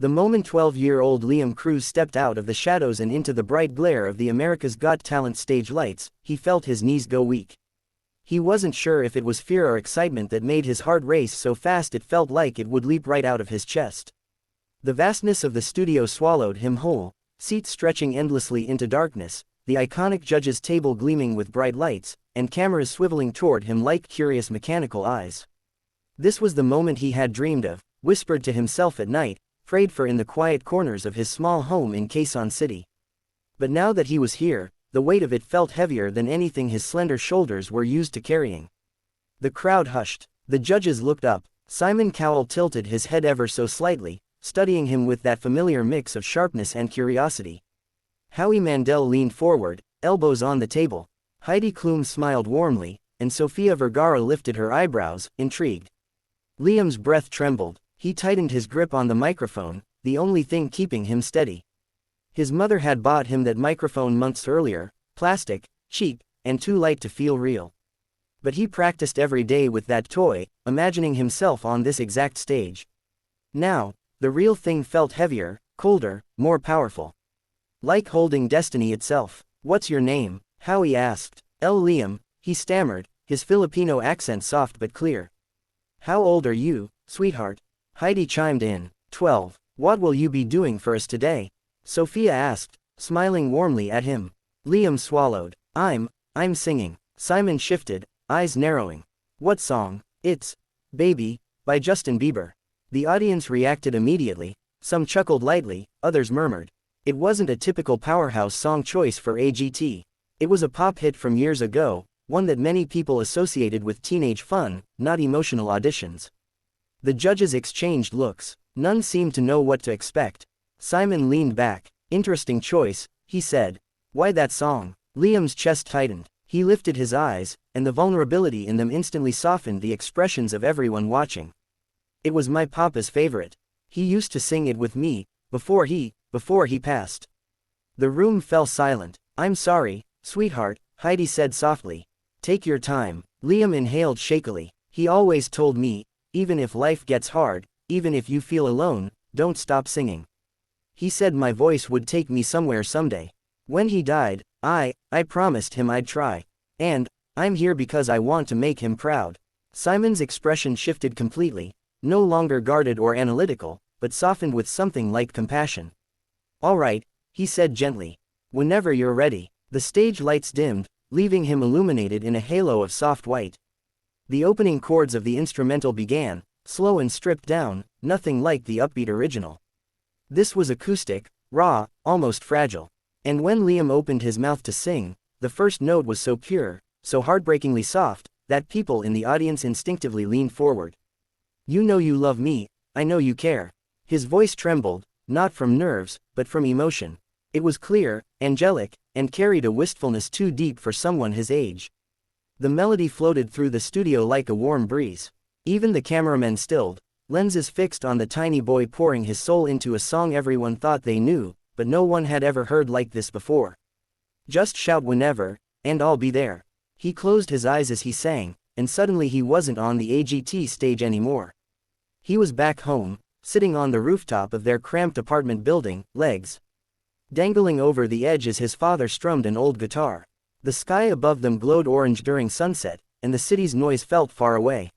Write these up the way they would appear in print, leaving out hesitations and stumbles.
The moment 12-year-old Liam Cruz stepped out of the shadows and into the bright glare of the America's Got Talent stage lights, he felt his knees go weak. He wasn't sure if it was fear or excitement that made his heart race so fast it felt like it would leap right out of his chest. The vastness of the studio swallowed him whole, seats stretching endlessly into darkness, the iconic judges' table gleaming with bright lights, and cameras swiveling toward him like curious mechanical eyes. This was the moment he had dreamed of, whispered to himself at night, prayed for in the quiet corners of his small home in Quezon City. But now that he was here, the weight of it felt heavier than anything his slender shoulders were used to carrying. The crowd hushed. The judges looked up. Simon Cowell tilted his head ever so slightly, studying him with that familiar mix of sharpness and curiosity. Howie Mandel leaned forward, elbows on the table. Heidi Klum smiled warmly, and Sofia Vergara lifted her eyebrows, intrigued. Liam's breath trembled. He tightened his grip on the microphone, the only thing keeping him steady. His mother had bought him that microphone months earlier, plastic, cheap, and too light to feel real. But he practiced every day with that toy, imagining himself on this exact stage. Now, the real thing felt heavier, colder, more powerful. Like holding destiny itself. "What's your name?" Howie asked. Liam," he stammered, his Filipino accent soft but clear. "How old are you, sweetheart?" Heidi chimed in. 12. "What will you be doing for us today?" Sophia asked, smiling warmly at him. Liam swallowed. I'm singing." Simon shifted, eyes narrowing. "What song?" "It's Baby, by Justin Bieber." The audience reacted immediately. Some chuckled lightly, others murmured. It wasn't a typical powerhouse song choice for AGT. It was a pop hit from years ago, one that many people associated with teenage fun, not emotional auditions. The judges exchanged looks. None seemed to know what to expect. Simon leaned back. "Interesting choice," he said. "Why that song?" Liam's chest tightened. He lifted his eyes, and the vulnerability in them instantly softened the expressions of everyone watching. "It was my papa's favorite. He used to sing it with me, before he passed." The room fell silent. "I'm sorry, sweetheart," Heidi said softly. "Take your time." Liam inhaled shakily. "He always told me, even if life gets hard, even if you feel alone, don't stop singing. He said my voice would take me somewhere someday. When he died, I promised him I'd try. And I'm here because I want to make him proud." Simon's expression shifted completely, no longer guarded or analytical, but softened with something like compassion. "All right," he said gently. "Whenever you're ready." The stage lights dimmed, leaving him illuminated in a halo of soft white. The opening chords of the instrumental began, slow and stripped down, nothing like the upbeat original. This was acoustic, raw, almost fragile. And when Liam opened his mouth to sing, the first note was so pure, so heartbreakingly soft, that people in the audience instinctively leaned forward. "You know you love me, I know you care." His voice trembled, not from nerves, but from emotion. It was clear, angelic, and carried a wistfulness too deep for someone his age. The melody floated through the studio like a warm breeze. Even the cameramen stilled, lenses fixed on the tiny boy pouring his soul into a song everyone thought they knew, but no one had ever heard like this before. "Just shout whenever, and I'll be there." He closed his eyes as he sang, and suddenly he wasn't on the AGT stage anymore. He was back home, sitting on the rooftop of their cramped apartment building, legs dangling over the edge as his father strummed an old guitar. The sky above them glowed orange during sunset, and the city's noise felt far away.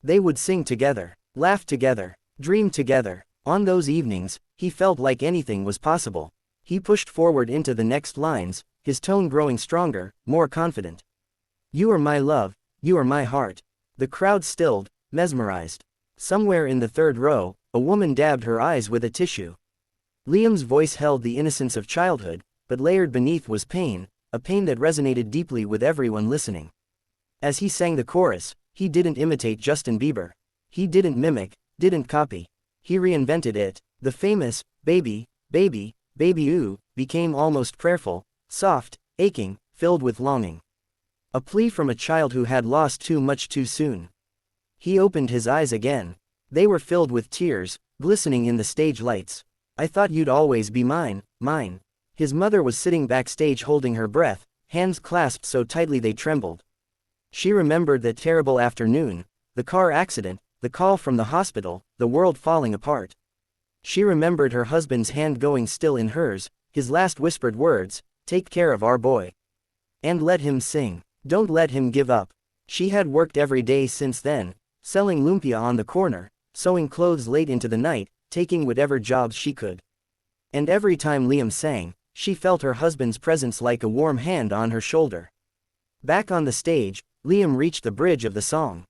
They would sing together, laugh together, dream together. On those evenings, he felt like anything was possible. He pushed forward into the next lines, his tone growing stronger, more confident. "You are my love, you are my heart." The crowd stilled, mesmerized. Somewhere in the third row, a woman dabbed her eyes with a tissue. Liam's voice held the innocence of childhood, but layered beneath was pain, a pain that resonated deeply with everyone listening. As he sang the chorus, he didn't imitate Justin Bieber. He didn't mimic, didn't copy. He reinvented it. The famous, "Baby, baby, baby ooh," became almost prayerful, soft, aching, filled with longing. A plea from a child who had lost too much too soon. He opened his eyes again. They were filled with tears, glistening in the stage lights. "I thought you'd always be mine, mine." His mother was sitting backstage holding her breath, hands clasped so tightly they trembled. She remembered that terrible afternoon, the car accident, the call from the hospital, the world falling apart. She remembered her husband's hand going still in hers, his last whispered words, "Take care of our boy. And let him sing. Don't let him give up." She had worked every day since then, selling lumpia on the corner, sewing clothes late into the night, taking whatever jobs she could. And every time Liam sang, she felt her husband's presence like a warm hand on her shoulder. Back on the stage, Liam reached the bridge of the song.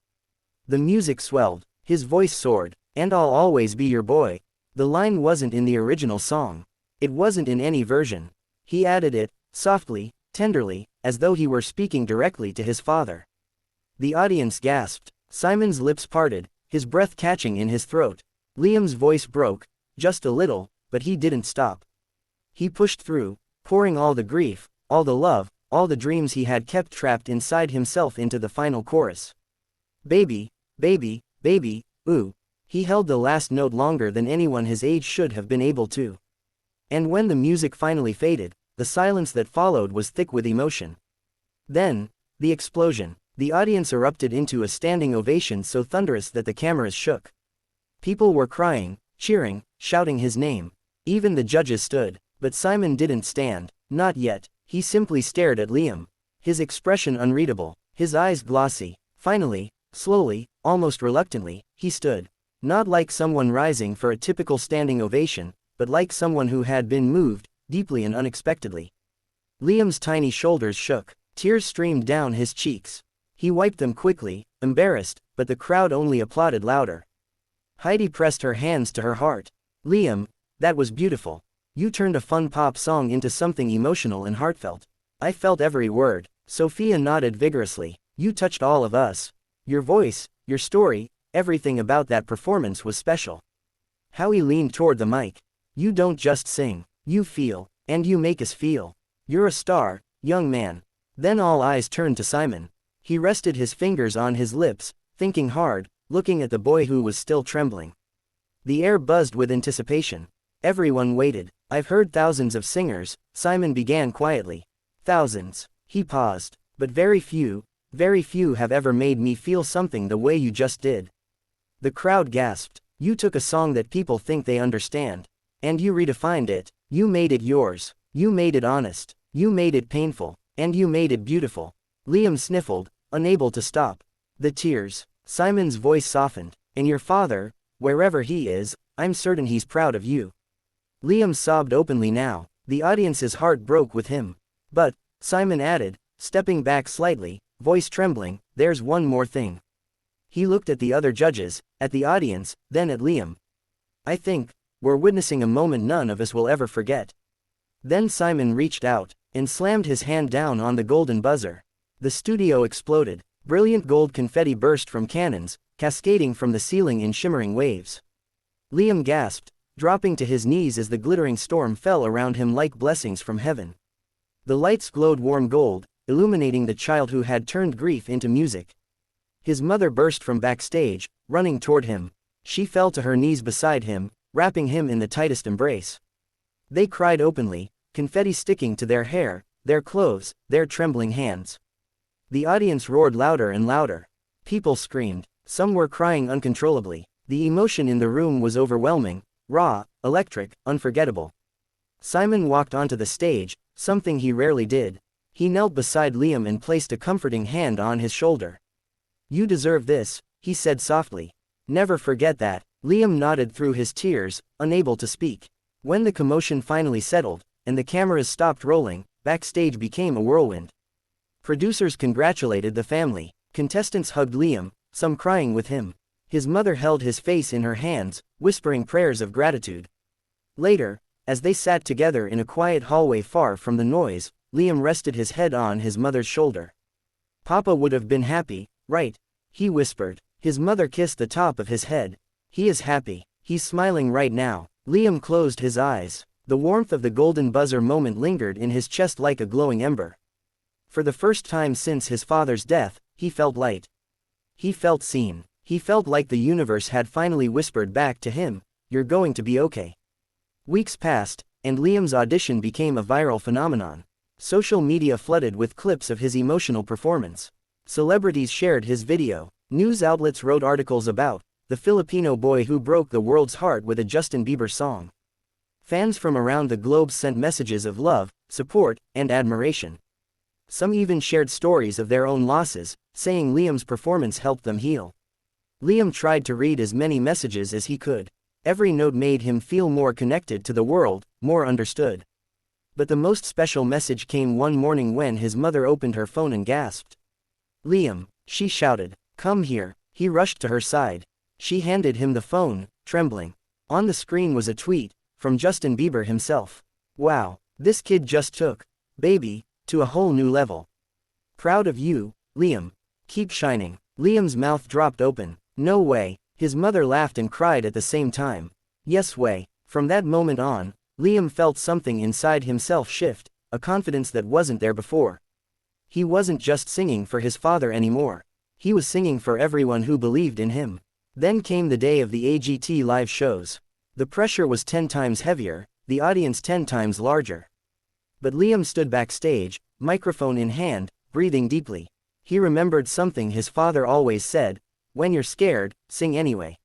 The music swelled, his voice soared, "And I'll always be your boy." The line wasn't in the original song. It wasn't in any version. He added it, softly, tenderly, as though he were speaking directly to his father. The audience gasped. Simon's lips parted, his breath catching in his throat. Liam's voice broke, just a little, but he didn't stop. He pushed through, pouring all the grief, all the love, all the dreams he had kept trapped inside himself into the final chorus. Baby, baby, baby, ooh. He held the last note longer than anyone his age should have been able to. And when the music finally faded, the silence that followed was thick with emotion. Then, the explosion. The audience erupted into a standing ovation so thunderous that the cameras shook. People were crying, cheering, shouting his name. Even the judges stood, but Simon didn't stand, not yet. He simply stared at Liam, his expression unreadable, his eyes glossy. Finally, slowly, almost reluctantly, he stood. Not like someone rising for a typical standing ovation, but like someone who had been moved, deeply and unexpectedly. Liam's tiny shoulders shook, tears streamed down his cheeks. He wiped them quickly, embarrassed, but the crowd only applauded louder. Heidi pressed her hands to her heart. "Liam, that was beautiful. You turned a fun pop song into something emotional and heartfelt." "I felt every word." Sophia nodded vigorously. "You touched all of us. Your voice, your story, everything about that performance was special." Howie leaned toward the mic. "You don't just sing, you feel, and you make us feel. You're a star, young man." Then all eyes turned to Simon. He rested his fingers on his lips, thinking hard, looking at the boy who was still trembling. The air buzzed with anticipation. Everyone waited. "I've heard thousands of singers," Simon began quietly. "Thousands." He paused. "But very few have ever made me feel something the way you just did." The crowd gasped. "You took a song that people think they understand. And you redefined it. You made it yours. You made it honest. You made it painful. And you made it beautiful." Liam sniffled, unable to stop. The tears. Simon's voice softened. "And your father, wherever he is, I'm certain he's proud of you." Liam sobbed openly now. The audience's heart broke with him. "But," Simon added, stepping back slightly, voice trembling, "there's one more thing." He looked at the other judges, at the audience, then at Liam. "I think we're witnessing a moment none of us will ever forget." Then Simon reached out and slammed his hand down on the golden buzzer. The studio exploded. Brilliant gold confetti burst from cannons, cascading from the ceiling in shimmering waves. Liam gasped, dropping to his knees as the glittering storm fell around him like blessings from heaven. The lights glowed warm gold, illuminating the child who had turned grief into music. His mother burst from backstage, running toward him. She fell to her knees beside him, wrapping him in the tightest embrace. They cried openly, confetti sticking to their hair, their clothes, their trembling hands. The audience roared louder and louder. People screamed. Some were crying uncontrollably. The emotion in the room was overwhelming, raw, electric, unforgettable. Simon walked onto the stage, something he rarely did. He knelt beside Liam and placed a comforting hand on his shoulder. "You deserve this," he said softly. "Never forget that." Liam nodded through his tears, unable to speak. When the commotion finally settled, and the cameras stopped rolling, backstage became a whirlwind. Producers congratulated the family. Contestants hugged Liam, some crying with him. His mother held his face in her hands, whispering prayers of gratitude. Later, as they sat together in a quiet hallway far from the noise, Liam rested his head on his mother's shoulder. "Papa would have been happy, right?" he whispered. His mother kissed the top of his head. "He is happy. He's smiling right now." Liam closed his eyes. The warmth of the golden buzzer moment lingered in his chest like a glowing ember. For the first time since his father's death, he felt light. He felt seen. He felt like the universe had finally whispered back to him, "You're going to be okay." Weeks passed, and Liam's audition became a viral phenomenon. Social media flooded with clips of his emotional performance. Celebrities shared his video. News outlets wrote articles about the Filipino boy who broke the world's heart with a Justin Bieber song. Fans from around the globe sent messages of love, support, and admiration. Some even shared stories of their own losses, saying Liam's performance helped them heal. Liam tried to read as many messages as he could. Every note made him feel more connected to the world, more understood. But the most special message came one morning when his mother opened her phone and gasped. "Liam," she shouted, "come here." He rushed to her side. She handed him the phone, trembling. On the screen was a tweet from Justin Bieber himself. "Wow, this kid just took baby to a whole new level. Proud of you, Liam. Keep shining." Liam's mouth dropped open. No way. His mother laughed and cried at the same time. Yes way. From that moment on, Liam felt something inside himself shift, a confidence that wasn't there before. He wasn't just singing for his father anymore. He was singing for everyone who believed in him. Then came the day of the AGT live shows. The pressure was 10 times heavier, the audience 10 times larger. But Liam stood backstage, microphone in hand, breathing deeply. He remembered something his father always said: "When you're scared, sing anyway."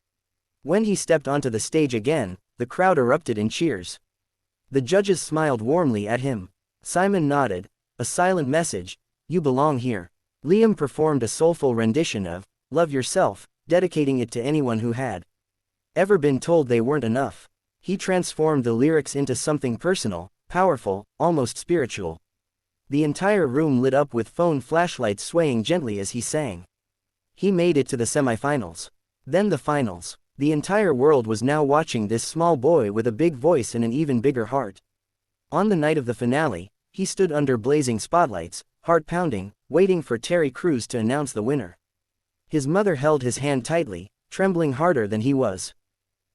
When he stepped onto the stage again, the crowd erupted in cheers. The judges smiled warmly at him. Simon nodded, a silent message: "You belong here." Liam performed a soulful rendition of "Love Yourself," dedicating it to anyone who had ever been told they weren't enough. He transformed the lyrics into something personal, powerful, almost spiritual. The entire room lit up with phone flashlights swaying gently as he sang. He made it to the semifinals. Then the finals. The entire world was now watching this small boy with a big voice and an even bigger heart. On the night of the finale, he stood under blazing spotlights, heart pounding, waiting for Terry Crews to announce the winner. His mother held his hand tightly, trembling harder than he was.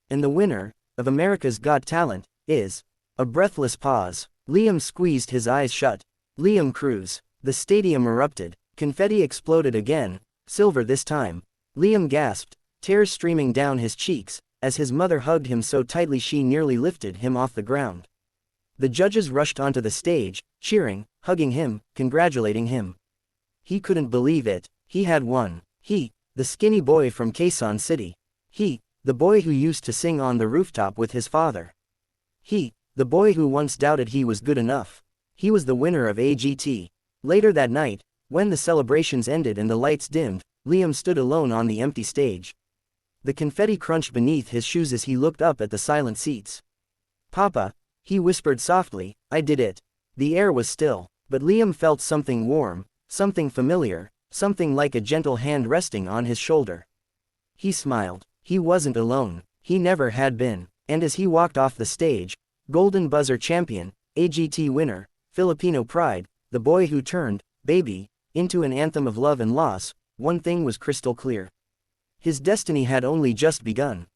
And the winner of America's Got Talent is... A breathless pause. Liam squeezed his eyes shut. Liam Cruz. The stadium erupted. Confetti exploded again, silver this time. Liam gasped, tears streaming down his cheeks, as his mother hugged him so tightly she nearly lifted him off the ground. The judges rushed onto the stage, cheering, hugging him, congratulating him. He couldn't believe it. He had won. He, the skinny boy from Quezon City. He, the boy who used to sing on the rooftop with his father. He, the boy who once doubted he was good enough. He was the winner of AGT. Later that night, when the celebrations ended and the lights dimmed, Liam stood alone on the empty stage. The confetti crunched beneath his shoes as he looked up at the silent seats. "Papa," he whispered softly, "I did it." The air was still, but Liam felt something warm, something familiar, something like a gentle hand resting on his shoulder. He smiled. He wasn't alone. He never had been. And as he walked off the stage, Golden Buzzer champion, AGT winner, Filipino pride, the boy who turned baby into an anthem of love and loss, one thing was crystal clear. His destiny had only just begun.